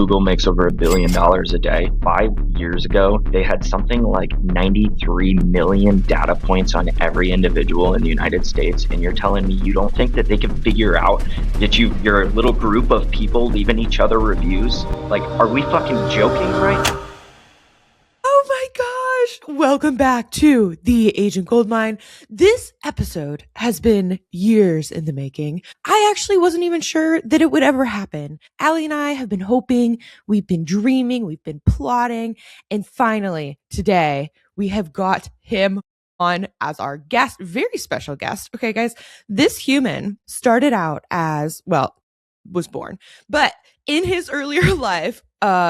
Google makes over $1 billion a day. 5 years ago, they had something like 93 million data points on every individual in the United States. And you're telling me you don't think that they can figure out that you're a little group of people leaving each other reviews? Like, are we fucking joking right now? Oh my gosh! Welcome back to the Agent Goldmine. This episode has been years in the making. I actually wasn't even sure that it would ever happen. Ali and I have been hoping, we've been dreaming, we've been plotting, and finally today we have got him on as our guest, very special guest. Okay, guys, this human started out as, well, was born, but in his earlier life,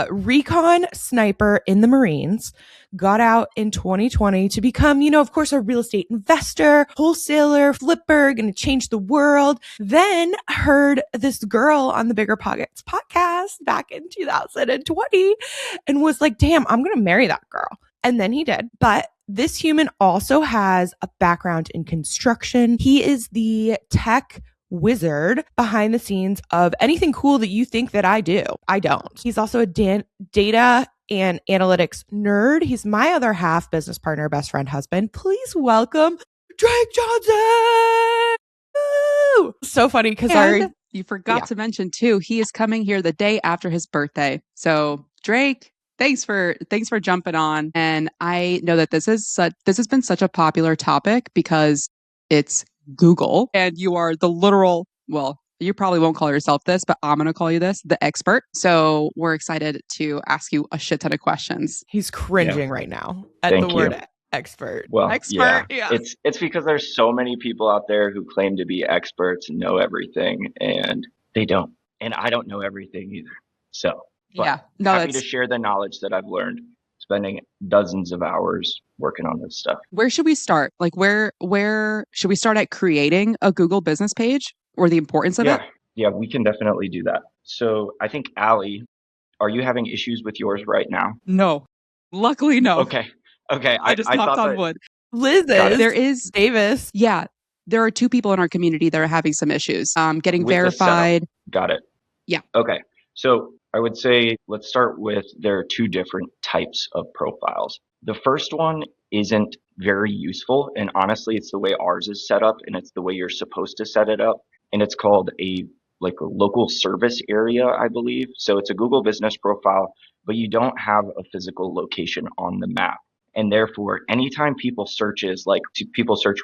recon sniper in the Marines, got out in 2020 to become, of course, a real estate investor, wholesaler, flipper, gonna change the world. Then heard this girl on the Bigger Pockets podcast back in 2020 and was like, damn, I'm gonna marry that girl. And then he did. But this human also has a background in construction. He is the tech wizard behind the scenes of anything cool that you think that I do. I don't. He's also a data and analytics nerd. He's my other half, business partner, best friend, husband. Please welcome Drake Johnson. Woo! So funny because you forgot to mention too, he is coming here the day after his birthday. So Drake, thanks for jumping on. And I know that this has been such a popular topic because it's Google, and you are the literal, well, you probably won't call yourself this, but I'm going to call you this, the expert. So we're excited to ask you a shit ton of questions. He's cringing right now at the word expert. Well, expert, yeah. It's because there's so many people out there who claim to be experts and know everything, and they don't. And I don't know everything either. So, happy to share the knowledge that I've learned, spending dozens of hours working on this stuff. Where should we start? Like where should we start at creating a Google business page or the importance of it? Yeah, we can definitely do that. So I think, Ali, are you having issues with yours right now? No. Luckily, no. Okay. I just knocked on wood. Liz there is Davis. Yeah. There are 2 people in our community that are having some issues getting verified. Got it. Yeah. Okay. So I would say let's start with there are 2 different types of profiles. The first one isn't very useful, and honestly, it's the way ours is set up, and it's the way you're supposed to set it up, and it's called a local service area, I believe. So it's a Google business profile, but you don't have a physical location on the map. And therefore, anytime people search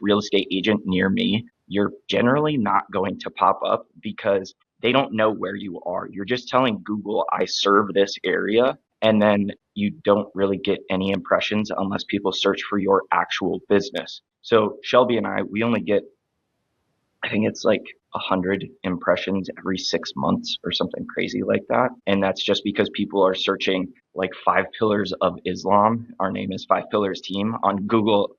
real estate agent near me, you're generally not going to pop up because they don't know where you are. You're just telling Google, I serve this area. And then you don't really get any impressions unless people search for your actual business. So Shelby and I, we only get, I think it's like 100 impressions every 6 months or something crazy like that. And that's just because people are searching like 5 pillars of Islam. Our name is 5 Pillars Team on Google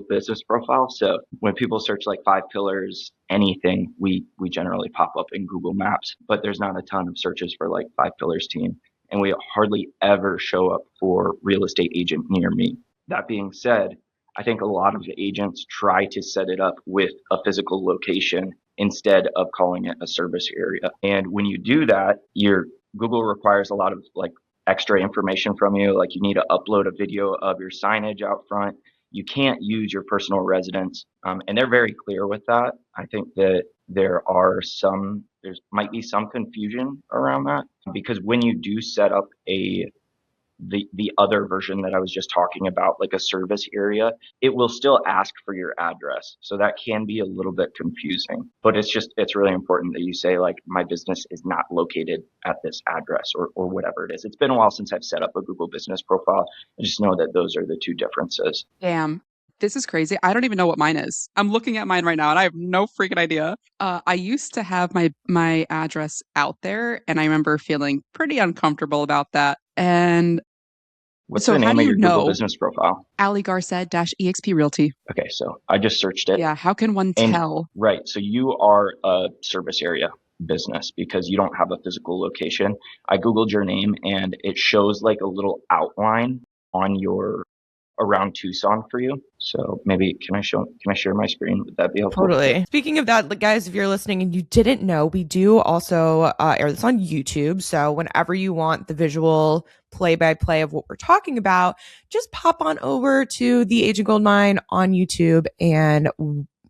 business profile. So when people search like 5 pillars, anything, we generally pop up in Google Maps, but there's not a ton of searches for like 5 Pillars Team. And we hardly ever show up for real estate agent near me. That being said, I think a lot of the agents try to set it up with a physical location instead of calling it a service area. And when you do that, your Google requires a lot of like extra information from you. Like you need to upload a video of your signage out front. You can't use your personal residence. And they're very clear with that. I think that there might be some confusion around that because when you do set up the other version that I was just talking about, like a service area, it will still ask for your address. So that can be a little bit confusing, but it's really important that you say like, my business is not located at this address or whatever it is. It's been a while since I've set up a Google business profile. I just know that those are the 2 differences. Damn. This is crazy. I don't even know what mine is. I'm looking at mine right now and I have no freaking idea. I used to have my address out there and I remember feeling pretty uncomfortable about that. And what's the name of your Google business profile? Ali Garcet-EXP Realty. Okay, so I just searched it. Yeah, how can one tell? Right, so you are a service area business because you don't have a physical location. I Googled your name and it shows like a little outline on your around Tucson for you. So maybe can I share my screen? Would that be helpful? Totally. Speaking of that, guys, if you're listening and you didn't know, we do also air this on YouTube. So whenever you want the visual play-by-play of what we're talking about, just pop on over to the Agent Goldmine on YouTube and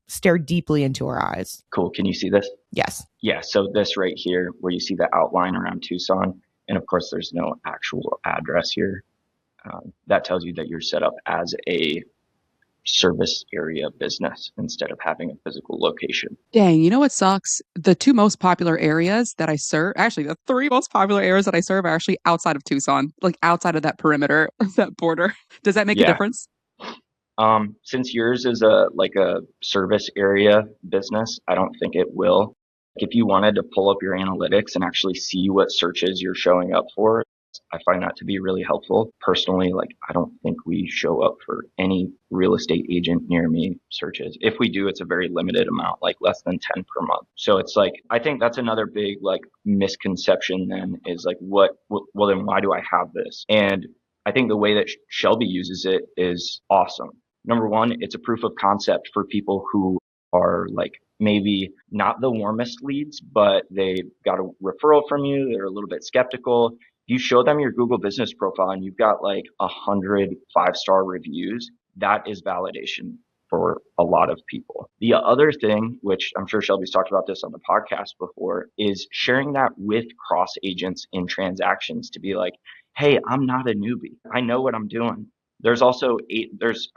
stare deeply into our eyes. Cool. Can you see this? Yes. Yeah. So this right here, where you see the outline around Tucson, and of course, there's no actual address here. That tells you that you're set up as a service area business instead of having a physical location. Dang, you know what sucks? The two most popular areas that I serve, actually, the three most popular areas that I serve are actually outside of Tucson, like outside of that perimeter, that border. Does that make a difference? Since yours is a service area business, I don't think it will. If you wanted to pull up your analytics and actually see what searches you're showing up for, I find that to be really helpful. Personally, I don't think we show up for any real estate agent near me searches. If we do, it's a very limited amount, like less than 10 per month. So it's I think that's another big misconception then is well, then why do I have this? And I think the way that Shelby uses it is awesome. Number one, it's a proof of concept for people who are maybe not the warmest leads, but they got a referral from you. They're a little bit skeptical. You show them your Google business profile and you've got 100 5-star reviews. That is validation for a lot of people. The other thing, which I'm sure Shelby's talked about this on the podcast before, is sharing that with cross agents in transactions to be hey, I'm not a newbie. I know what I'm doing. There's also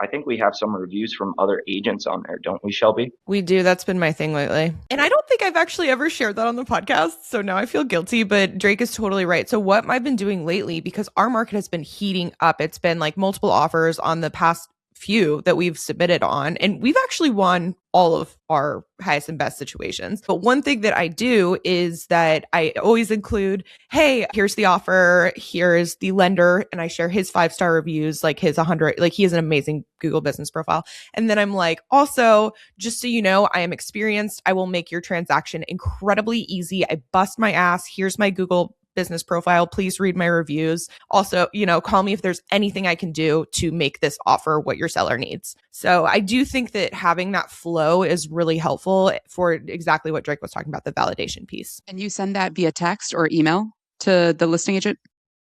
I think we have some reviews from other agents on there, don't we, Shelby? We do. That's been my thing lately. And I don't think I've actually ever shared that on the podcast. So now I feel guilty, but Drake is totally right. So what I've been doing lately, because our market has been heating up, it's been multiple offers on the past few that we've submitted on, and we've actually won all of our highest and best situations. But one thing that I do is that I always include, hey, here's the offer, here's the lender, and I share his 5-star reviews, his 100, he has an amazing Google business profile. And then I'm also, just so you know, I am experienced. I will make your transaction incredibly easy. I bust my ass. Here's my Google business profile. Please read my reviews. Also, call me if there's anything I can do to make this offer what your seller needs. So I do think that having that flow is really helpful for exactly what Drake was talking about, the validation piece. And you send that via text or email to the listing agent?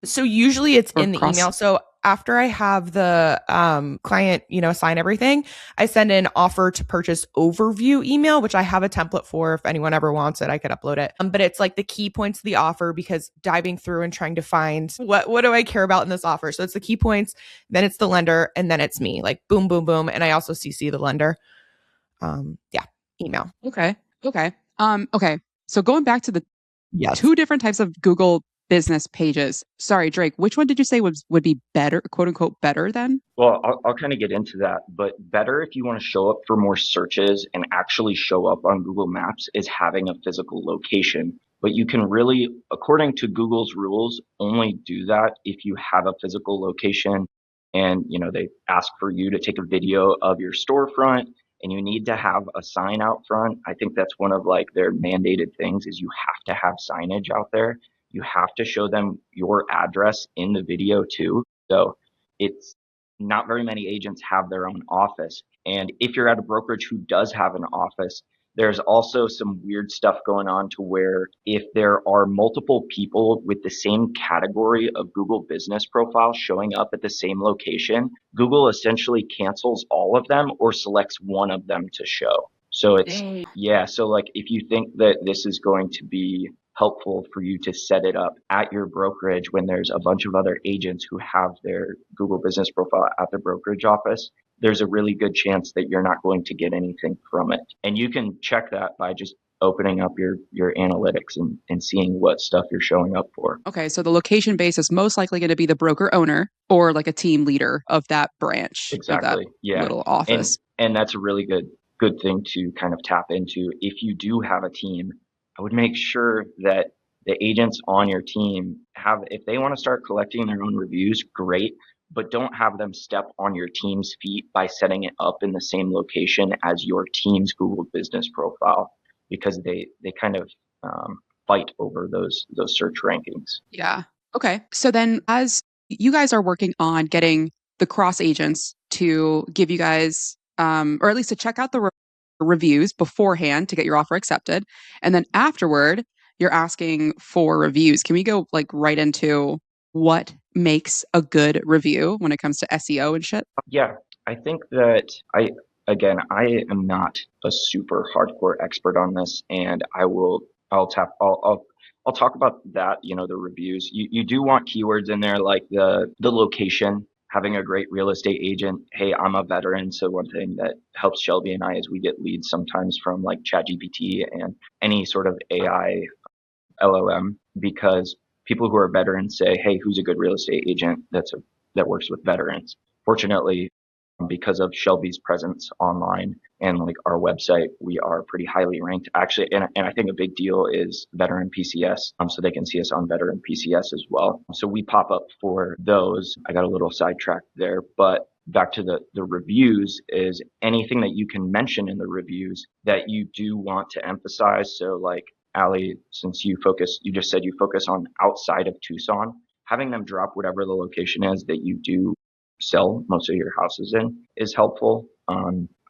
So usually it's in the email. So after I have the client, sign everything, I send an offer to purchase overview email, which I have a template for. If anyone ever wants it, I could upload it. But it's the key points of the offer, because diving through and trying to find what do I care about in this offer. So it's the key points, then it's the lender, and then it's me. Boom, boom, boom. And I also CC the lender. Email. Okay. Okay. So going back to the two different types of Google business pages. Sorry, Drake, which one did you say would be better, quote unquote, better then? Well, I'll kind of get into that, but better if you want to show up for more searches and actually show up on Google Maps is having a physical location. But you can really, according to Google's rules, only do that if you have a physical location and, they ask for you to take a video of your storefront and you need to have a sign out front. I think that's one of their mandated things is you have to have signage out there. You have to show them your address in the video too. So it's not very many agents have their own office. And if you're at a brokerage who does have an office, there's also some weird stuff going on to where if there are multiple people with the same category of Google business profile showing up at the same location, Google essentially cancels all of them or selects one of them to show. So it's, so if you think that this is going to be helpful for you to set it up at your brokerage when there's a bunch of other agents who have their Google business profile at the brokerage office, there's a really good chance that you're not going to get anything from it. And you can check that by just opening up your analytics and seeing what stuff you're showing up for. Okay, so the location base is most likely going to be the broker owner or a team leader of that branch. Exactly. Of that little office. And that's a really good thing to kind of tap into. If you do have a team, I would make sure that the agents on your team if they want to start collecting their own reviews, great, but don't have them step on your team's feet by setting it up in the same location as your team's Google business profile, because they kind of fight over those search rankings. Yeah. Okay. So then as you guys are working on getting the cross agents to give you guys, or at least to check out the reviews beforehand to get your offer accepted. And then afterward, you're asking for reviews. Can we go like right into what makes a good review when it comes to SEO and shit? Yeah, I think that I am not a super hardcore expert on this, and I'll talk about that, the reviews. You do want keywords in there like the location, having a great real estate agent. Hey, I'm a veteran, so one thing that helps Shelby and I is we get leads sometimes from like ChatGPT and any sort of AI LLM, because people who are veterans say, "Hey, who's a good real estate agent that works with veterans?" Fortunately, because of Shelby's presence online and like our website, we are pretty highly ranked. Actually, and I think a big deal is veteran PCS, so they can see us on veteran PCS as well. So we pop up for those. I got a little sidetracked there, but back to the reviews is anything that you can mention in the reviews that you do want to emphasize. So like Ali, since you just said you focus on outside of Tucson, having them drop whatever the location is that you do sell most of your houses in is helpful.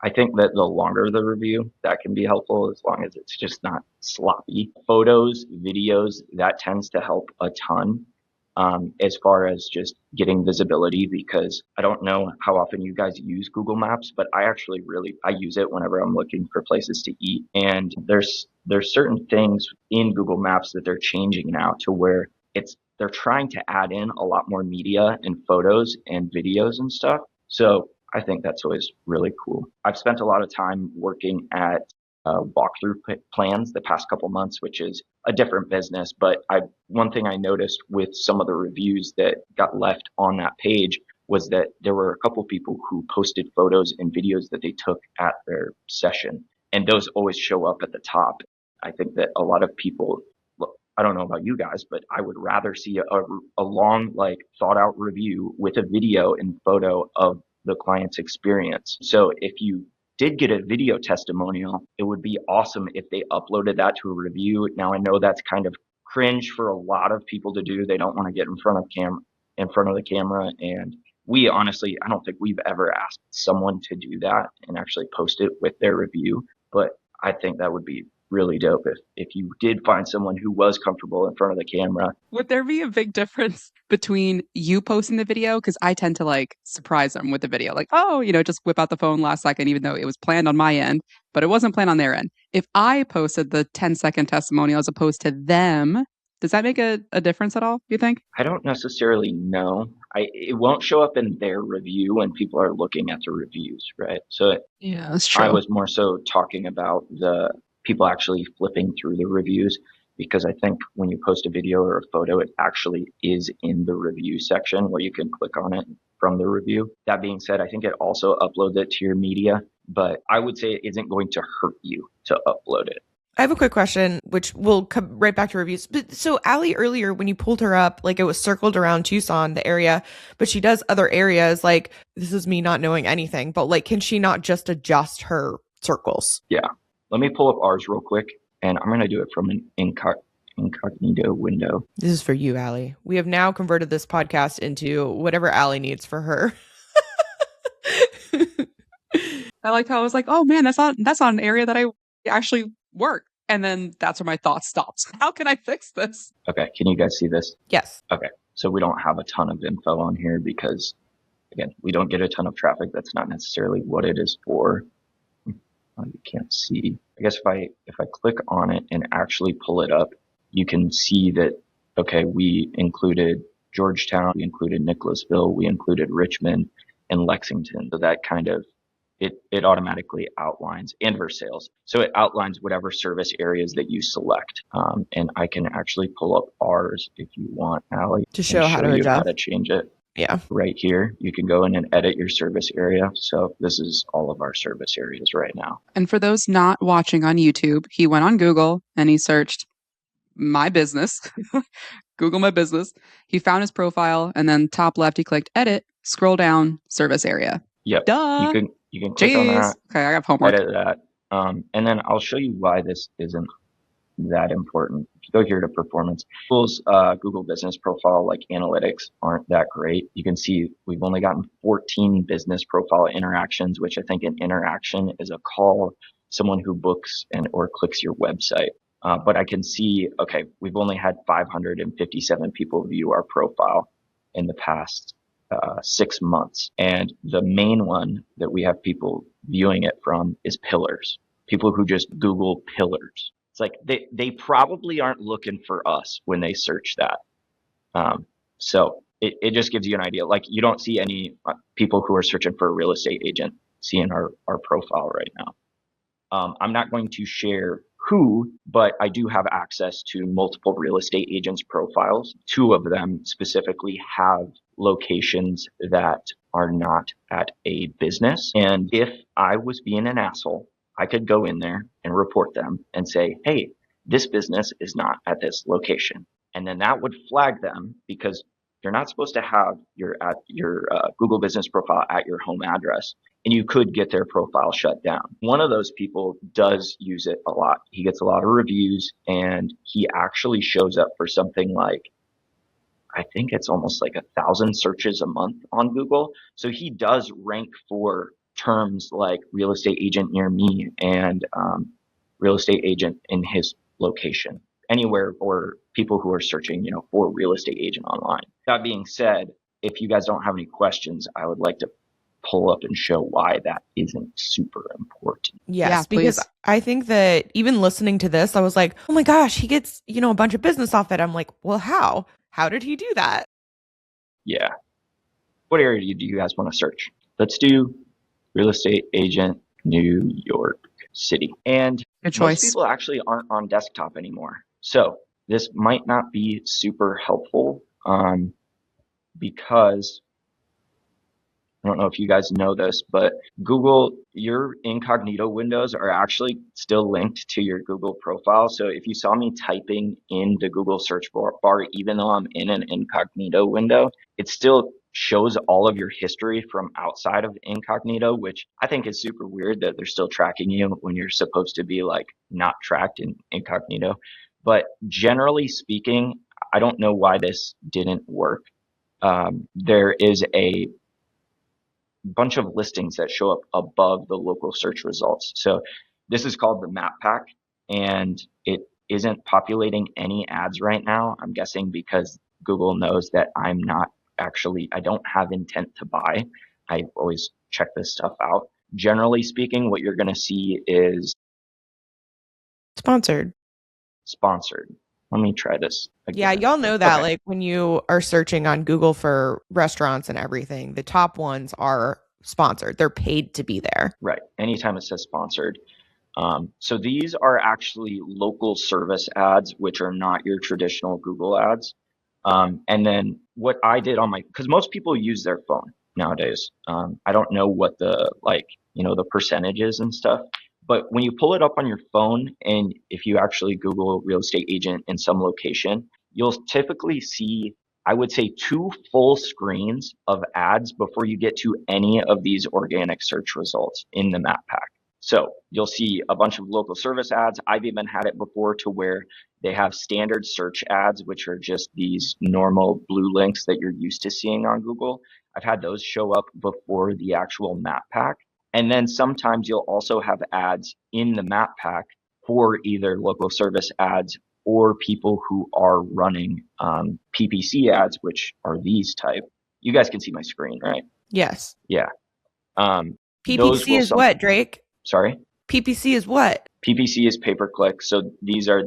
I think that the longer the review, that can be helpful as long as it's just not sloppy. Photos, videos, that tends to help a ton. As far as just getting visibility, because I don't know how often you guys use Google Maps, but I use it whenever I'm looking for places to eat. And there's certain things in Google Maps that they're changing now to where they're trying to add in a lot more media and photos and videos and stuff. So I think that's always really cool. I've spent a lot of time working at walkthrough plans the past couple months, which is a different business. But one thing I noticed with some of the reviews that got left on that page was that there were a couple people who posted photos and videos that they took at their session, and those always show up at the top. I think that a lot of people, I don't know about you guys, but I would rather see a long, like thought out review with a video and photo of the client's experience. So if you did get a video testimonial, it would be awesome if they uploaded that to a review. Now I know that's kind of cringe for a lot of people to do. They don't want to get in front of the camera. And we honestly, I don't think we've ever asked someone to do that and actually post it with their review. But I think that would be really dope if you did find someone who was comfortable in front of the camera. Would there be a big difference between you posting the video? Because I tend to like surprise them with the video, like, oh, just whip out the phone last second, even though it was planned on my end, but it wasn't planned on their end. If I posted the 10-second testimonial as opposed to them, does that make a difference at all, you think? I don't necessarily know. It won't show up in their review when people are looking at the reviews, right? So yeah, that's true. I was more so talking about the people actually flipping through the reviews, because I think when you post a video or a photo, it actually is in the review section where you can click on it from the review. That being said, I think it also uploads it to your media, but I would say it isn't going to hurt you to upload it. I have a quick question, which will come right back to reviews. But so Ali earlier, when you pulled her up, like it was circled around Tucson, the area, but she does other areas. Like, this is me not knowing anything, but like, can she not just adjust her circles? Yeah. Let me pull up ours real quick, and I'm going to do it from an incognito window. This is for you, Ali. We have now converted this podcast into whatever Ali needs for her. I like how I was like, oh man, that's not an area that I actually work. And then that's where my thought stops. How can I fix this? Okay, can you guys see this? Yes. Okay, so we don't have a ton of info on here because, again, we don't get a ton of traffic. That's not necessarily what it is for. You can't see. I guess if I click on it and actually pull it up, you can see that, okay, we included Georgetown, we included Nicholasville, we included Richmond and Lexington. So that kind of, it automatically outlines, and Versailles. So it outlines whatever service areas that you select. And I can actually pull up ours if you want, Ali, to show how to adjust. How to change it. Yeah. Right here, you can go in and edit your service area. So this is all of our service areas right now. And for those not watching on YouTube, he went on Google and he searched my business, Google my business. He found his profile, and then top left, he clicked edit, scroll down, service area. Yep. Duh. You can click on that. Okay, I got homework. Edit that. And then I'll show you why this isn't that important. Go here to performance. Google's Google business profile, like analytics, aren't that great. You can see we've only gotten 14 business profile interactions, which I think an interaction is a call, someone who books or clicks your website. But I can see, okay, we've only had 557 people view our profile in the past 6 months. And the main one that we have people viewing it from is pillars. People who just Google pillars. It's like they probably aren't looking for us when they search that. So it just gives you an idea. Like, you don't see any people who are searching for a real estate agent seeing our profile right now. I'm not going to share who, but I do have access to multiple real estate agents' profiles. 2 of them specifically have locations that are not at a business. And if I was being an asshole, I could go in there and report them and say, hey, this business is not at this location. And then that would flag them, because you're not supposed to have your Google business profile at your home address, and you could get their profile shut down. One of those people does use it a lot. He gets a lot of reviews, and he actually shows up for something like, I think it's almost like 1,000 searches a month on Google. So he does rank for terms like real estate agent near me and real estate agent in his location, anywhere, or people who are searching, for real estate agent online. That being said, if you guys don't have any questions, I would like to pull up and show why that isn't super important. Yes, Yeah, because please. I think that even listening to this, I was like, oh my gosh, he gets, a bunch of business off it. I'm like, well, how? How did he do that? Yeah. What area do you guys want to search? Let's do real estate agent, New York City. And Good choice. most people actually aren't on desktop anymore. So this might not be super helpful because I don't know if you guys know this, but Google, your incognito windows are actually still linked to your Google profile. So if you saw me typing in the Google search bar, even though I'm in an incognito window, it still shows all of your history from outside of incognito, which I think is super weird that they're still tracking you when you're supposed to be like not tracked in incognito. But generally speaking, I don't know why this didn't work. There is a bunch of listings that show up above the local search results. So this is called the map pack, and it isn't populating any ads right now. I'm guessing because Google knows that I don't have intent to buy. I always check this stuff out. Generally speaking, what you're going to see is Sponsored. Let me try this again. Yeah, y'all know that. Okay. Like when you are searching on Google for restaurants and everything, the top ones are sponsored. They're paid to be there. Right. Anytime it says sponsored. So these are actually local service ads, which are not your traditional Google ads. And then what I did because most people use their phone nowadays. I don't know what the percentages and stuff, but when you pull it up on your phone, and if you actually Google real estate agent in some location, you'll typically see, I would say, 2 full screens of ads before you get to any of these organic search results in the map pack. So you'll see a bunch of local service ads. I've even had it before to where they have standard search ads, which are just these normal blue links that you're used to seeing on Google. I've had those show up before the actual map pack. And then sometimes you'll also have ads in the map pack for either local service ads or people who are running PPC ads, which are these type. You guys can see my screen, right? Yes. Yeah. PPC is what, Drake? Sorry? PPC is what? PPC is pay-per-click. So these are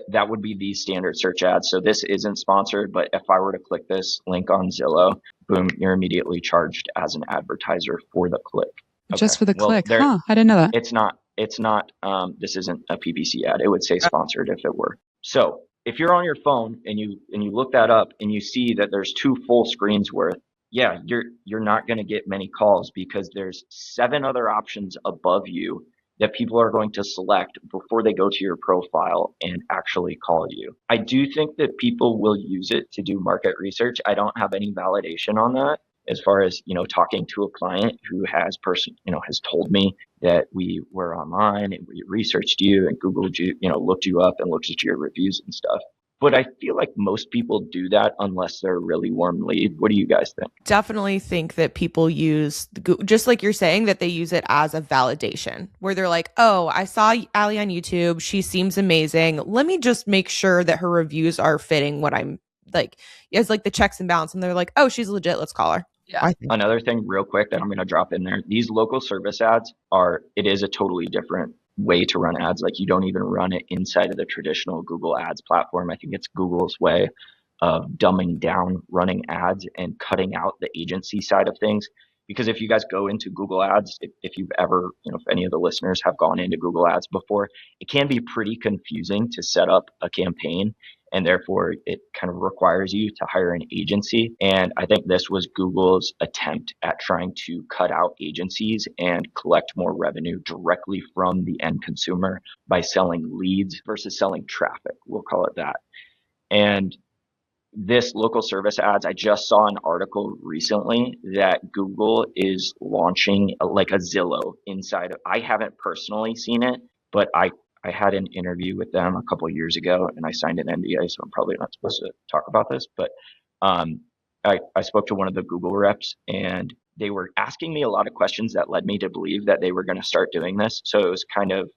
that would be these standard search ads. So this isn't sponsored, but if I were to click this link on Zillow, boom, you're immediately charged as an advertiser for the click. Just for the click. Huh. I didn't know that. It's not, this isn't a PPC ad. It would say sponsored if it were. So if you're on your phone and you look that up and you see that there's 2 full screens worth, yeah, you're not going to get many calls because there's 7 other options above you that people are going to select before they go to your profile and actually call you. I do think that people will use it to do market research. I don't have any validation on that. as far as, talking to a client who has has told me that we were online and we researched you and Googled you, looked you up and looked at your reviews and stuff. But I feel like most people do that unless they're a really warm lead. What do you guys think? Definitely think that people use, just like you're saying, that they use it as a validation where they're like, oh, I saw Ali on YouTube. She seems amazing. Let me just make sure that her reviews are fitting what I'm like, as like the checks and balance. And they're like, oh, she's legit. Let's call her. Yeah. Another thing real quick that I'm going to drop in there, these local service ads it is a totally different way to run ads. Like you don't even run it inside of the traditional Google Ads platform. I think it's Google's way of dumbing down running ads and cutting out the agency side of things. Because if you guys go into Google Ads, if you've ever, if any of the listeners have gone into Google Ads before, it can be pretty confusing to set up a campaign. And therefore, it kind of requires you to hire an agency. And I think this was Google's attempt at trying to cut out agencies and collect more revenue directly from the end consumer by selling leads versus selling traffic. We'll call it that. And this local service ads, I just saw an article recently that Google is launching like a Zillow inside of, I haven't personally seen it, but I had an interview with them a couple of years ago and I signed an NDA, so I'm probably not supposed to talk about this, but I spoke to one of the Google reps and they were asking me a lot of questions that led me to believe that they were going to start doing this. So it was kind of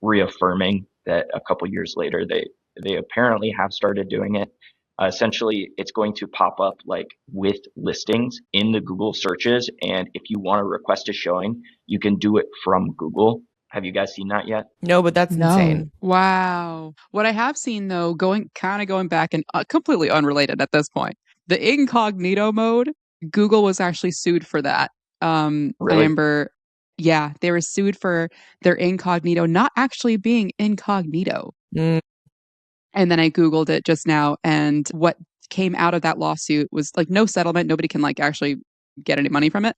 reaffirming that a couple of years later, they apparently have started doing it. Essentially, it's going to pop up like with listings in the Google searches. And if you want to request a showing, you can do it from Google. Have you guys seen that yet? No, but that's insane. Wow. What I have seen though, going back and completely unrelated at this point, the incognito mode, Google was actually sued for that. Really? I remember, yeah, they were sued for their incognito not actually being incognito. And then I Googled it just now, and what came out of that lawsuit was like no settlement. Nobody can like actually get any money from it.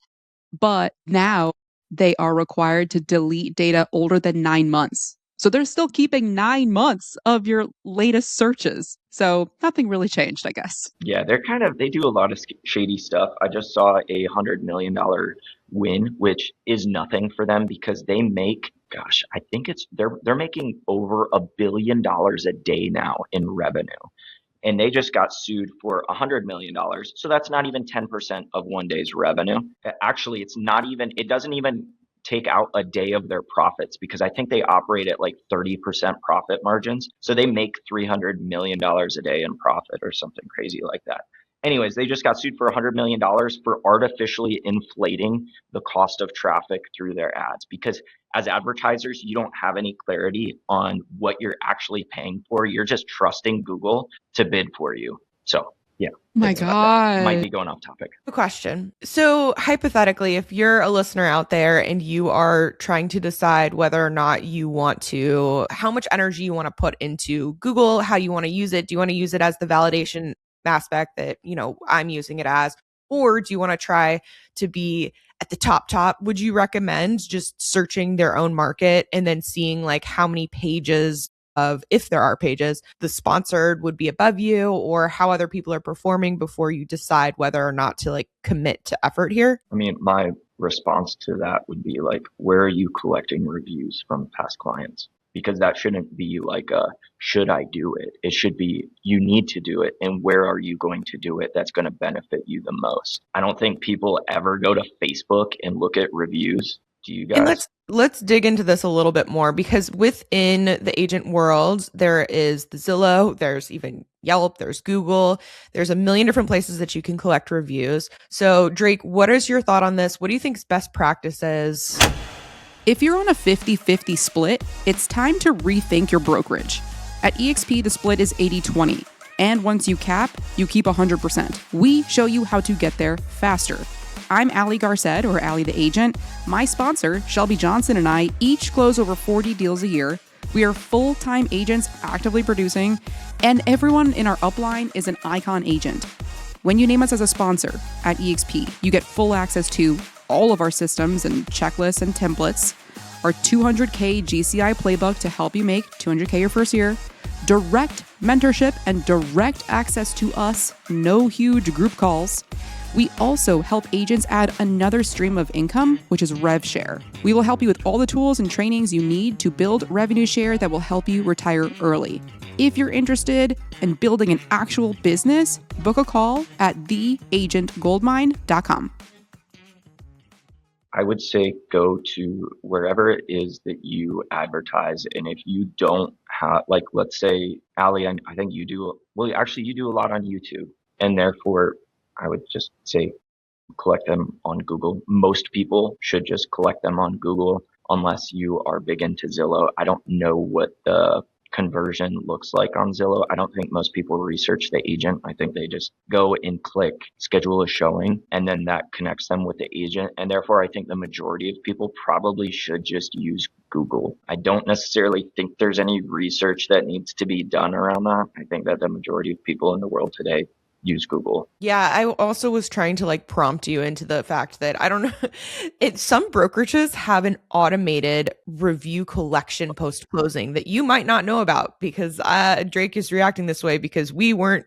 But now they are required to delete data older than 9 months. So they're still keeping 9 months of your latest searches. So nothing really changed, I guess. Yeah, they do a lot of shady stuff. I just saw a $100 million win, which is nothing for them because they make, gosh, I think they're making over $1 billion a day now in revenue. And they just got sued for $100 million. So that's not even 10% of one day's revenue. Actually, it doesn't even take out a day of their profits because I think they operate at like 30% profit margins. So they make $300 million a day in profit or something crazy like that. Anyways, they just got sued for $100 million for artificially inflating the cost of traffic through their ads. Because as advertisers, you don't have any clarity on what you're actually paying for. You're just trusting Google to bid for you. So, yeah. My God. Might be going off topic. A question. So hypothetically, if you're a listener out there and you are trying to decide whether or not you want to, how much energy you want to put into Google, how you want to use it, do you want to use it as the validation aspect that, I'm using it as, or do you want to try to be at the top? Would you recommend just searching their own market and then seeing like how many pages of, if there are pages, the sponsored would be above you, or how other people are performing before you decide whether or not to like commit to effort here? I mean, my response to that would be like, where are you collecting reviews from past clients? Because that shouldn't be like should I do it? It should be, you need to do it. And where are you going to do it that's going to benefit you the most? I don't think people ever go to Facebook and look at reviews. Do you guys? And let's dig into this a little bit more, because within the agent world, there is the Zillow, there's even Yelp, there's Google, there's a million different places that you can collect reviews. So Drake, what is your thought on this? What do you think is best practices? If you're on a 50-50 split, it's time to rethink your brokerage. At eXp, the split is 80-20. And once you cap, you keep 100%. We show you how to get there faster. I'm Ali Garced, or Ali the Agent. My sponsor, Shelby Johnson, and I each close over 40 deals a year. We are full-time agents actively producing, and everyone in our upline is an icon agent. When you name us as a sponsor at eXp, you get full access to all of our systems and checklists and templates, our 200K GCI playbook to help you make 200K your first year, direct mentorship and direct access to us, no huge group calls. We also help agents add another stream of income, which is rev share. We will help you with all the tools and trainings you need to build revenue share that will help you retire early. If you're interested in building an actual business, book a call at theagentgoldmine.com. I would say go to wherever it is that you advertise. And if you don't have, like, let's say, Ali, I think you do, well, actually, you do a lot on YouTube. And therefore, I would just say collect them on Google. Most people should just collect them on Google unless you are big into Zillow. I don't know what the conversion looks like on Zillow. I don't think most people research the agent. I think they just go and click schedule a showing, and then that connects them with the agent. And therefore, I think the majority of people probably should just use Google. I don't necessarily think there's any research that needs to be done around that. I think that the majority of people in the world today use Google. Yeah, I also was trying to like prompt you into the fact that I don't know, some brokerages have an automated review collection post closing that you might not know about, because Drake is reacting this way because we weren't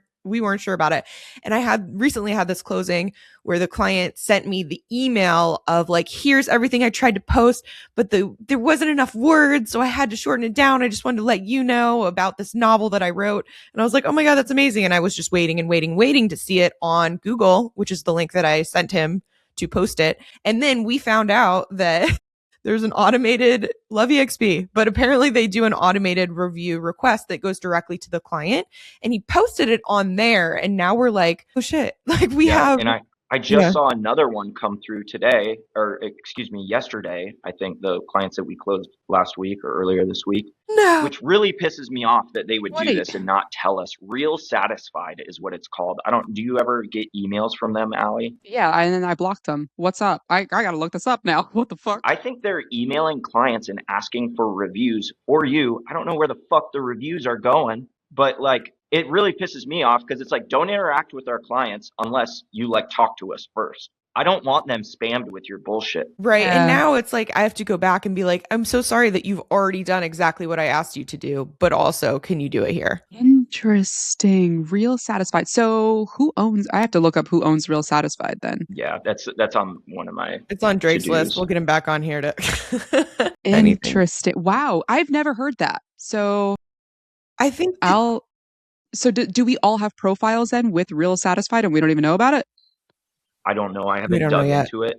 sure about it. And I had recently had this closing where the client sent me the email of like, here's everything I tried to post, but there wasn't enough words, so I had to shorten it down. I just wanted to let you know about this novel that I wrote. And I was like, oh my God, that's amazing. And I was just waiting to see it on Google, which is the link that I sent him to post it. And then we found out that there's an automated Love EXP, but apparently they do an automated review request that goes directly to the client, and he posted it on there. And now we're like, oh shit, like we have. And I just saw another one come through today, or excuse me, yesterday. I think the clients that we closed last week or earlier this week, which really pisses me off that they would do this and not tell us. Real Satisfied is what it's called. Do you ever get emails from them, Ali? Yeah, and then I blocked them. What's up? I gotta look this up now. What the fuck? I think they're emailing clients and asking for reviews for you. I don't know where the fuck the reviews are going, but like, it really pisses me off because it's like, don't interact with our clients unless you like talk to us first. I don't want them spammed with your bullshit. Right. Yeah. And now it's like, I have to go back and be like, I'm so sorry that you've already done exactly what I asked you to do, but also, can you do it here? Interesting. Real Satisfied. So I have to look up who owns Real Satisfied then. Yeah, that's on one of my It's on Drake's list. We'll get him back on here to Interesting. Wow. I've never heard that. So I think so do we all have profiles then with Real Satisfied and we don't even know about it? I don't know. I haven't dug into it.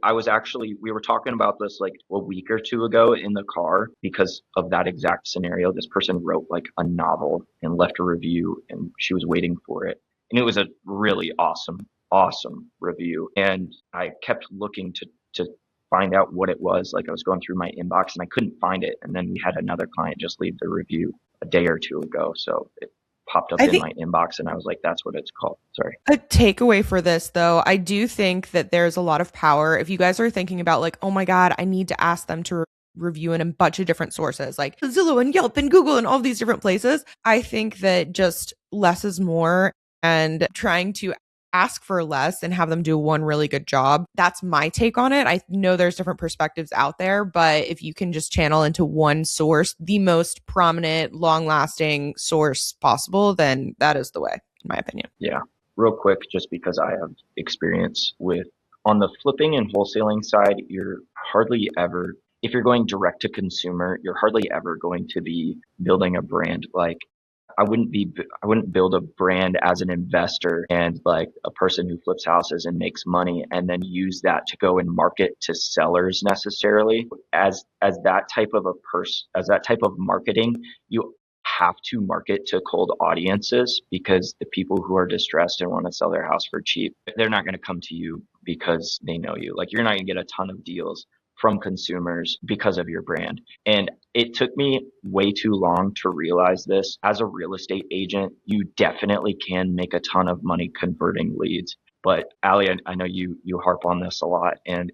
We were talking about this like a week or two ago in the car because of that exact scenario. This person wrote like a novel and left a review, and she was waiting for it. And it was a really awesome review. And I kept looking to find out what it was. Like, I was going through my inbox and I couldn't find it. And then we had another client just leave the review a day or two ago. So it popped up in my inbox and I was like, that's what it's called. Sorry. A takeaway for this though, I do think that there's a lot of power. If you guys are thinking about like, oh my God, I need to ask them to review in a bunch of different sources like Zillow and Yelp and Google and all these different places, I think that just less is more, and trying to ask for less and have them do one really good job. That's my take on it. I know there's different perspectives out there, but if you can just channel into one source, the most prominent, long-lasting source possible, then that is the way, in my opinion. Yeah. Real quick, just because I have experience with, on the flipping and wholesaling side, you're hardly ever, if you're going direct to consumer, you're hardly ever going to be building a brand. Like, I wouldn't build a brand as an investor and like a person who flips houses and makes money and then use that to go and market to sellers necessarily. As that type of marketing, you have to market to cold audiences, because the people who are distressed and want to sell their house for cheap, they're not going to come to you because they know you. Like, you're not going to get a ton of deals from consumers because of your brand. And it took me way too long to realize this. As a real estate agent, you definitely can make a ton of money converting leads. But Ali, I know you harp on this a lot, and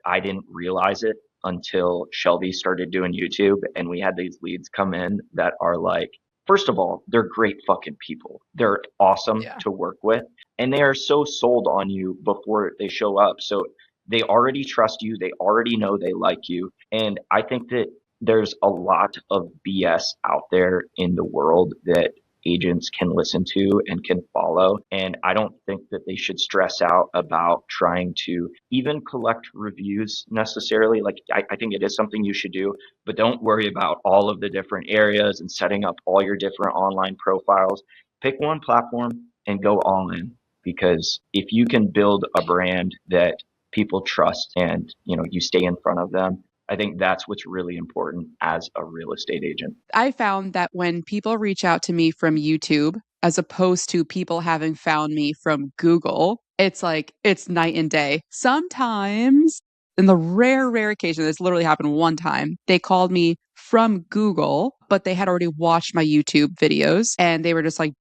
I didn't realize it until Shelby started doing YouTube, and we had these leads come in that are like, first of all, they're great fucking people. They're awesome to work with, and they are so sold on you before they show up. So they already trust you. They already know they like you. And I think that there's a lot of BS out there in the world that agents can listen to and can follow. And I don't think that they should stress out about trying to even collect reviews necessarily. Like, I think it is something you should do, but don't worry about all of the different areas and setting up all your different online profiles. Pick one platform and go all in, because if you can build a brand that people trust and you stay in front of them, I think that's what's really important as a real estate agent. I found that when people reach out to me from YouTube, as opposed to people having found me from Google, it's like it's night and day. Sometimes, in the rare occasion, this literally happened one time, they called me from Google, but they had already watched my YouTube videos and they were just like,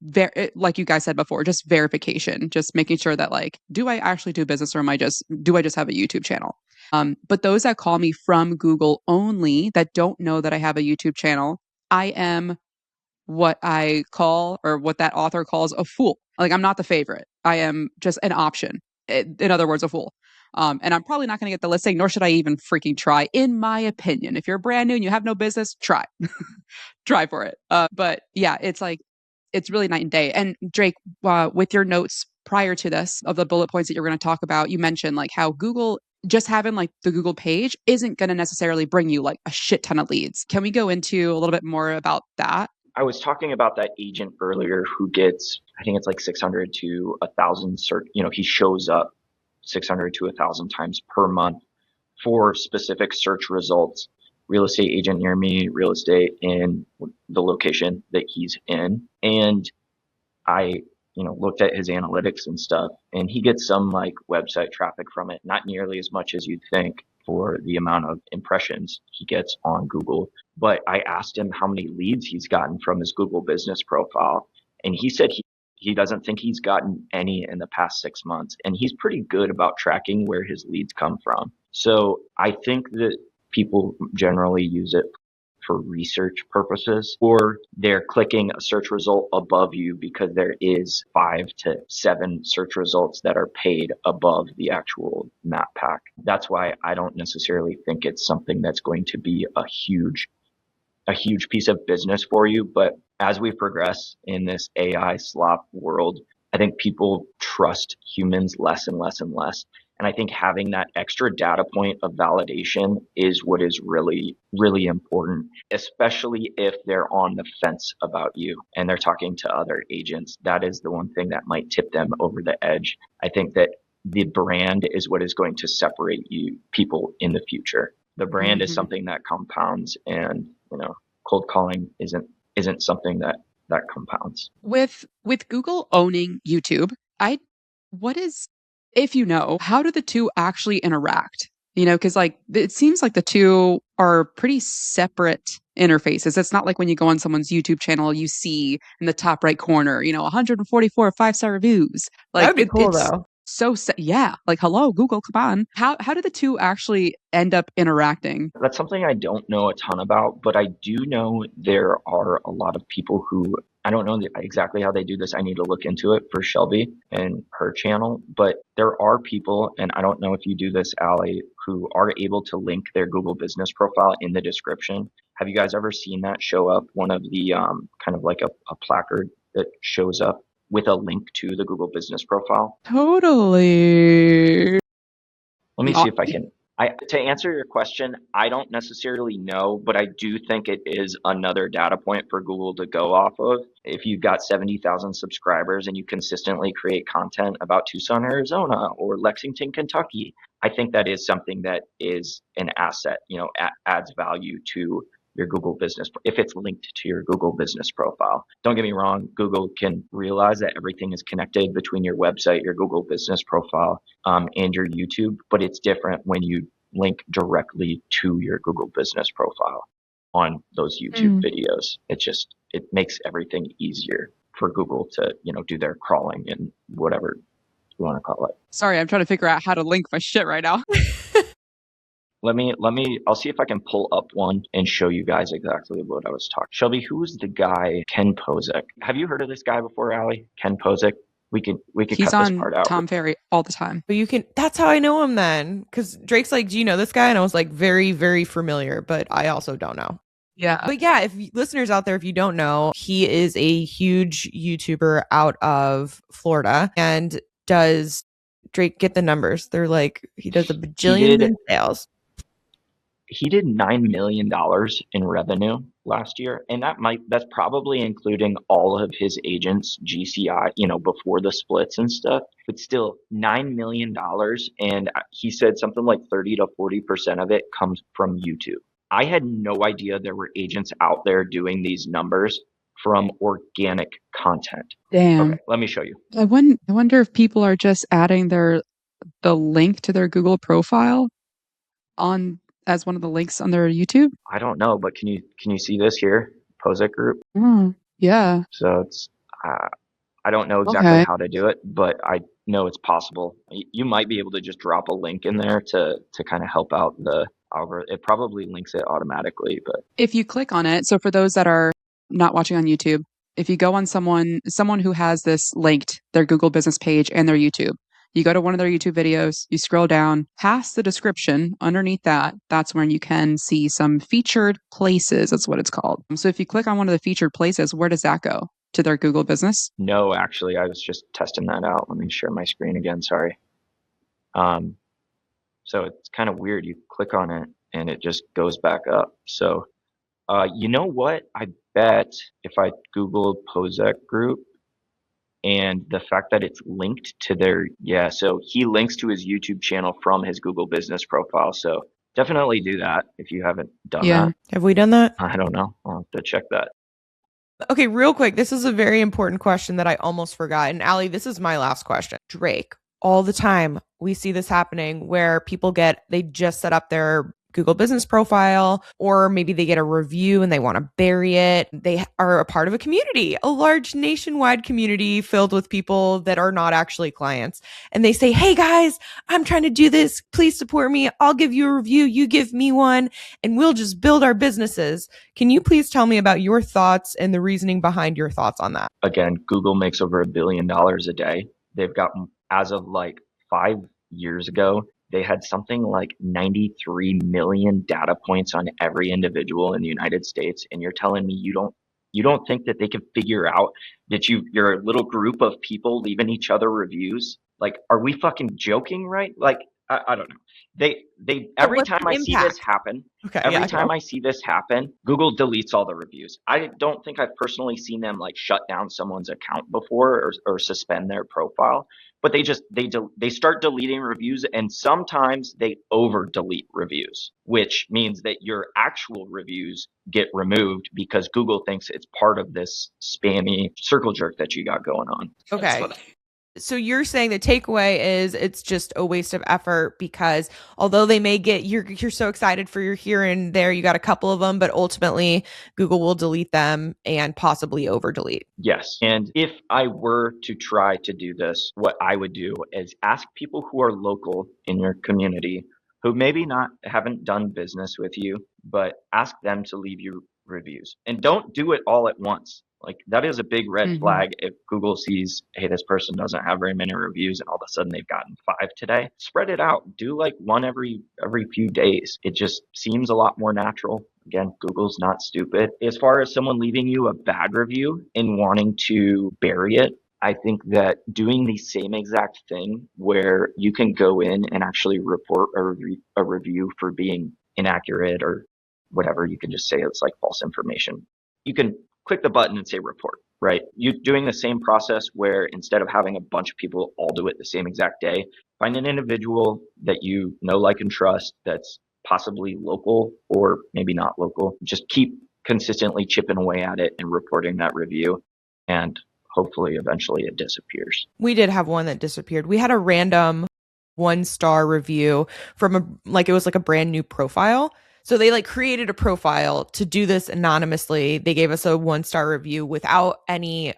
like you guys said before, just verification, just making sure that like, do I actually do business, or do I just have a YouTube channel? But those that call me from Google only, that don't know that I have a YouTube channel, I am what I call, or what that author calls, a fool. Like, I'm not the favorite. I am just an option. In other words, a fool. And I'm probably not going to get the listing, nor should I even freaking try, in my opinion. If you're brand new and you have no business, try. Try for it. But yeah, it's like, it's really night and day. And Drake, with your notes prior to this of the bullet points that you're going to talk about, you mentioned like how Google, just having like the Google page isn't going to necessarily bring you like a shit ton of leads. Can we go into a little bit more about that? I was talking about that agent earlier who gets, I think it's like 600 to 1,000 search, he shows up 600 to 1,000 times per month for specific search results. Real estate agent near me, real estate in the location that he's in. And I, looked at his analytics and stuff, and he gets some like website traffic from it, not nearly as much as you'd think for the amount of impressions he gets on Google. But I asked him how many leads he's gotten from his Google business profile, and he said he doesn't think he's gotten any in the past 6 months, and he's pretty good about tracking where his leads come from. So I think that people generally use it for research purposes, or they're clicking a search result above you because there is 5 to 7 search results that are paid above the actual map pack. That's why I don't necessarily think it's something that's going to be a huge piece of business for you. But as we progress in this AI slop world, I think people trust humans less and less and less. And I think having that extra data point of validation is what is really, really important, especially if they're on the fence about you and they're talking to other agents. That is the one thing that might tip them over the edge. I think that the brand is what is going to separate people in the future. The brand is something that compounds, and cold calling isn't something that compounds. With Google owning YouTube, if how do the two actually interact? Because like it seems like the two are pretty separate interfaces. It's not like when you go on someone's YouTube channel, you see in the top right corner, 144 5-star reviews. Like That'd be cool though. So yeah, like hello Google, come on. How do the two actually end up interacting? That's something I don't know a ton about, but I do know there are a lot of people who, I don't know exactly how they do this. I need to look into it for Shelby and her channel, but there are people, and I don't know if you do this, Ali, who are able to link their Google business profile in the description. Have you guys ever seen that show up? One of the kind of like a placard that shows up with a link to the Google business profile? Totally. Let me see if I can. To answer your question, I don't necessarily know, but I do think it is another data point for Google to go off of. If you've got 70,000 subscribers and you consistently create content about Tucson, Arizona, or Lexington, Kentucky, I think that is something that is an asset, adds value to your Google business, if it's linked to your Google business profile. Don't get me wrong, Google can realize that everything is connected between your website, your Google business profile, and your YouTube, but it's different when you link directly to your Google business profile on those YouTube videos. It makes everything easier for Google to, do their crawling and whatever you want to call it. Sorry, I'm trying to figure out how to link my shit right now. I'll see if I can pull up one and show you guys exactly what I was talking. Shelby, who is the guy, Ken Posick? Have you heard of this guy before, Ali? Ken Posick? We could He's cut this part out. Tom Ferry all the time. But that's how I know him then. Because Drake's like, do you know this guy? And I was like, very, very familiar, but I also don't know. Yeah. But yeah, if listeners out there, if you don't know, he is a huge YouTuber out of Florida and does Drake get the numbers. They're like, he does a bajillion in sales. He did $9 million in revenue last year. And that's probably including all of his agents, GCI, before the splits and stuff, but still $9 million. And he said something like 30 to 40% of it comes from YouTube. I had no idea there were agents out there doing these numbers from organic content. Damn. Okay, let me show you. I wonder if people are just adding the link to their Google profile on as one of the links on their YouTube. I don't know, but can you see this here? Pozek Group. Yeah. So it's I don't know exactly Okay. how to do it, but I know it's possible. You might be able to just drop a link in there to kind of help out the algorithm. It probably links it automatically, but If you click on it, so for those that are not watching on YouTube, if you go on someone who has this linked, their Google business page and their YouTube, you go to one of their YouTube videos, you scroll down past the description underneath that's when you can see some featured places. That's what it's called. So if you click on one of the featured places, where does that go? To their Google business? No, actually, I was just testing that out. Let me share my screen again. Sorry. So it's kind of weird. You click on it and it just goes back up. So, you know what? I bet if I Google Pozek Group and the fact that it's linked to so he links to his YouTube channel from his Google business profile. So definitely do that if you haven't done that. Have we done that? I don't know. I'll have to check that. Okay, real quick. This is a very important question that I almost forgot. And Ali, this is my last question. Drake, all the time we see this happening where people they just set up their Google business profile, or maybe they get a review and they want to bury it. They are a part of a community, a large nationwide community filled with people that are not actually clients. And they say, hey guys, I'm trying to do this. Please support me. I'll give you a review. You give me one and we'll just build our businesses. Can you please tell me about your thoughts and the reasoning behind your thoughts on that? Again, Google makes over $1 billion a day. They've gotten, as of like 5 years ago, they had something like 93 million data points on every individual in the United States. And you're telling me you don't think that they can figure out that you're a little group of people leaving each other reviews? Like, are we fucking joking, right? Like, I don't know. They every time I see this happen, I see this happen, Google deletes all the reviews. I don't think I've personally seen them like shut down someone's account before or suspend their profile. But they start deleting reviews, and sometimes they over delete reviews, which means that your actual reviews get removed because Google thinks it's part of this spammy circle jerk that you got going on. Okay. So you're saying the takeaway is it's just a waste of effort because although they may get you're so excited for your here and there, you got a couple of them, but ultimately Google will delete them and possibly over delete. Yes. And if I were to try to do this, what I would do is ask people who are local in your community who maybe haven't done business with you, but ask them to leave you reviews. And don't do it all at once. Like, that is a big red flag if Google sees, hey, this person doesn't have very many reviews and all of a sudden they've gotten 5 today. Spread it out. Do like one every few days. It just seems a lot more natural. Again, Google's not stupid. As far as someone leaving you a bad review and wanting to bury it, I think that doing the same exact thing where you can go in and actually report a review for being inaccurate or whatever, you can just say it's like false information. You can click the button and say report, right? You're doing the same process where instead of having a bunch of people all do it the same exact day, find an individual that you know, like, and trust that's possibly local or maybe not local. Just keep consistently chipping away at it and reporting that review, and hopefully eventually it disappears. We did have one that disappeared. We had a random 1-star review from it was like a brand new profile. So they like created a profile to do this anonymously. They gave us a 1-star review without any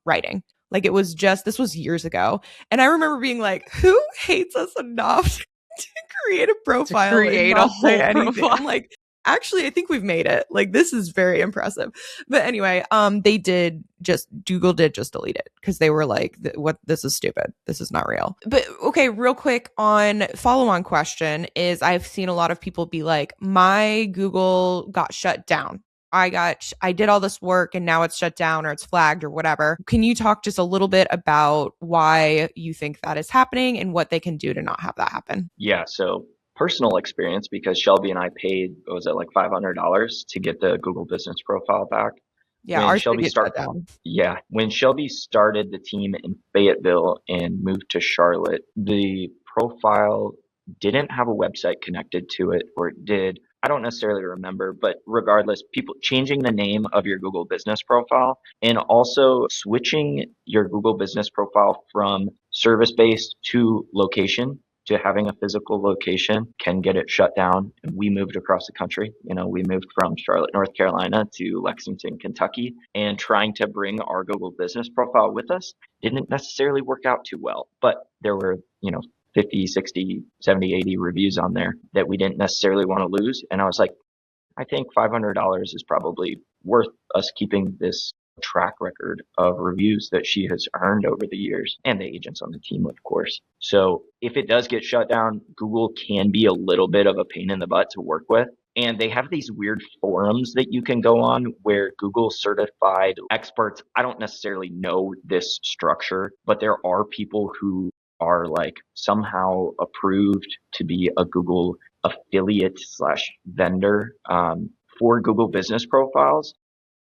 writing. Like, it was this was years ago. And I remember being like, who hates us enough to create a profile? To create a whole profile. I'm like, actually, I think we've made it. Like, this is very impressive. But anyway, Google did just delete it because they were like, what? This is stupid. This is not real. But okay, real quick on follow-on question is I've seen a lot of people be like, my Google got shut down. I did all this work and now it's shut down or it's flagged or whatever. Can you talk just a little bit about why you think that is happening and what they can do to not have that happen? Yeah, so personal experience, because Shelby and I paid, what was it, like $500 to get the Google business profile back. Yeah, When ours did Shelby get shut down. when Shelby started the team in Fayetteville and moved to Charlotte, the profile didn't have a website connected to it, or it did. I don't necessarily remember, but regardless, people changing the name of your Google business profile and also switching your Google business profile from service-based to location, to having a physical location, can get it shut down. And we moved across the country. We moved from Charlotte, North Carolina to Lexington, Kentucky, and trying to bring our Google business profile with us didn't necessarily work out too well. But there were, 50, 60, 70, 80 reviews on there that we didn't necessarily want to lose. And I was like, I think $500 is probably worth us keeping this track record of reviews that she has earned over the years, and the agents on the team, of course. So if it does get shut down, Google can be a little bit of a pain in the butt to work with. And they have these weird forums that you can go on where Google certified experts, I don't necessarily know this structure, but there are people who are like somehow approved to be a Google affiliate slash vendor for Google business profiles.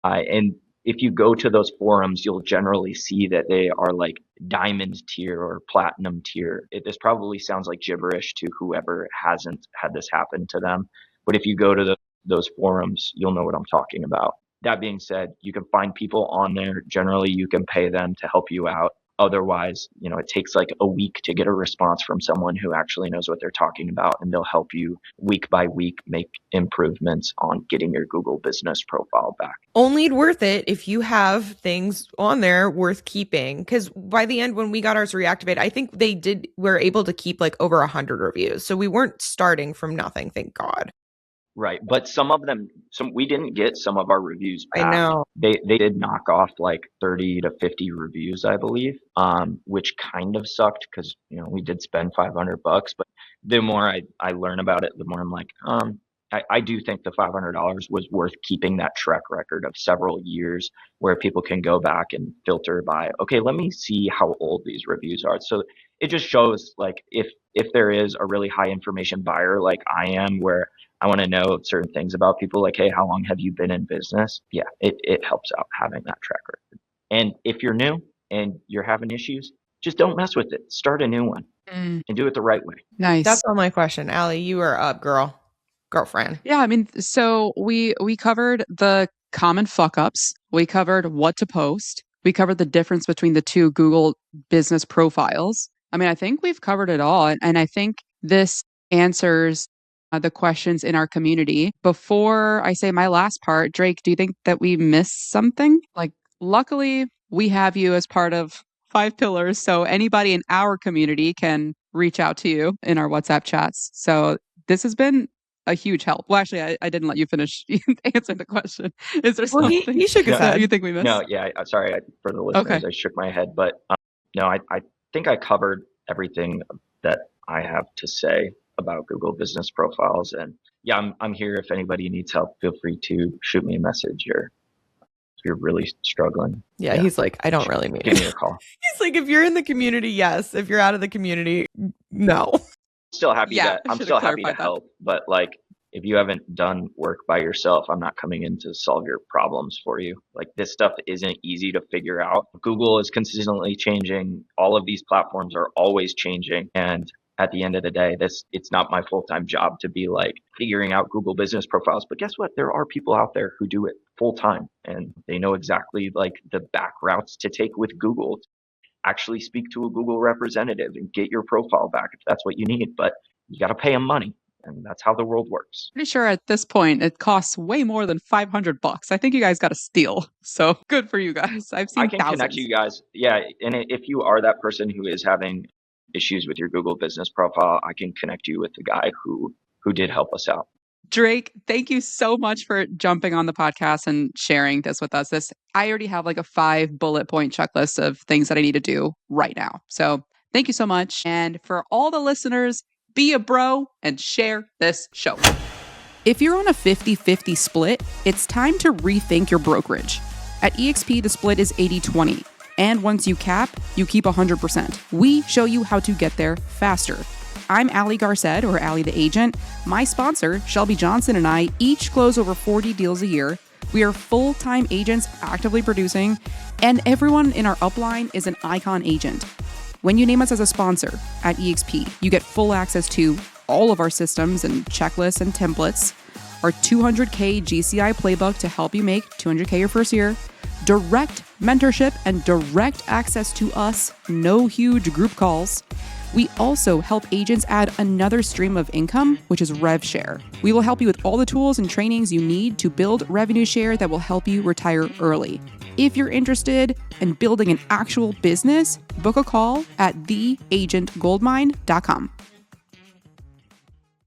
And if you go to those forums, you'll generally see that they are like diamond tier or platinum tier. This probably sounds like gibberish to whoever hasn't had this happen to them. But if you go to those forums, you'll know what I'm talking about. That being said, you can find people on there. Generally, you can pay them to help you out. Otherwise, it takes like a week to get a response from someone who actually knows what they're talking about, and they'll help you week by week make improvements on getting your Google business profile back. Only worth it if you have things on there worth keeping. Because by the end, when we got ours reactivated, I think we're able to keep like over 100 reviews. So we weren't starting from nothing, thank God. Right. But some of them, we didn't get some of our reviews back. I know. They did knock off like 30 to 50 reviews, I believe, which kind of sucked because, we did spend $500, but the more I learn about it, the more I'm like, I do think the $500 was worth keeping that track record of several years where people can go back and filter by, okay, let me see how old these reviews are. So it just shows like if there is a really high information buyer like I am, where I want to know certain things about people, like, hey, how long have you been in business? Yeah, it helps out having that track record. And if you're new and you're having issues, just don't mess with it. Start a new one and do it the right way. Nice. That's all my question. Ali, you are up, girlfriend. Yeah, I mean, so we covered the common fuck ups. We covered what to post. We covered the difference between the two Google business profiles. I mean, I think we've covered it all. And I think this answers the questions in our community. Before I say my last part, Drake, do you think that we missed something? Like, luckily, we have you as part of 5 Pillars. So anybody in our community can reach out to you in our WhatsApp chats. So this has been a huge help. Well, actually, I didn't let you finish answering the question. Is there something he shook his head. you think we missed? No, yeah, sorry for the listeners. Okay. I shook my head, but no, I think I covered everything that I have to say about Google business profiles. And yeah, I'm here. If anybody needs help, feel free to shoot me a message, or if you're really struggling. Yeah, he's like, I don't really mean Give it. me a call. He's like, if you're in the community, yes. If you're out of the community, no. Still happy Yeah, I'm should still have happy to clarified that. help, but like, if you haven't done work by yourself, I'm not coming in to solve your problems for you. Like, this stuff isn't easy to figure out. Google is consistently changing. All of these platforms are always changing. And at the end of the day, it's not my full-time job to be like figuring out Google business profiles. But guess what? There are people out there who do it full-time, and they know exactly like the back routes to take with Google. Actually speak to a Google representative and get your profile back if that's what you need. But you got to pay them money. And that's how the world works. Pretty sure at this point it costs way more than $500. I think you guys got a steal. So good for you guys. I've seen I can thousands. connect you guys. Yeah. And if you are that person who is having issues with your Google business profile, I can connect you with the guy who did help us out. Drake, thank you so much for jumping on the podcast and sharing this with us. I already have like a 5 bullet point checklist of things that I need to do right now. So thank you so much. And for all the listeners, be a bro and share this show. If you're on a 50-50 split, it's time to rethink your brokerage. At eXp, the split is 80-20. And once you cap, you keep 100%. We show you how to get there faster. I'm Ali Garced, or Ali the Agent. My sponsor, Shelby Johnson, and I each close over 40 deals a year. We are full-time agents actively producing, and everyone in our upline is an icon agent. When you name us as a sponsor at eXp, you get full access to all of our systems and checklists and templates, our 200K GCI playbook to help you make 200K your first year, direct mentorship and direct access to us, no huge group calls. We also help agents add another stream of income, which is rev share. We will help you with all the tools and trainings you need to build revenue share that will help you retire early. If you're interested in building an actual business, book a call at theagentgoldmine.com.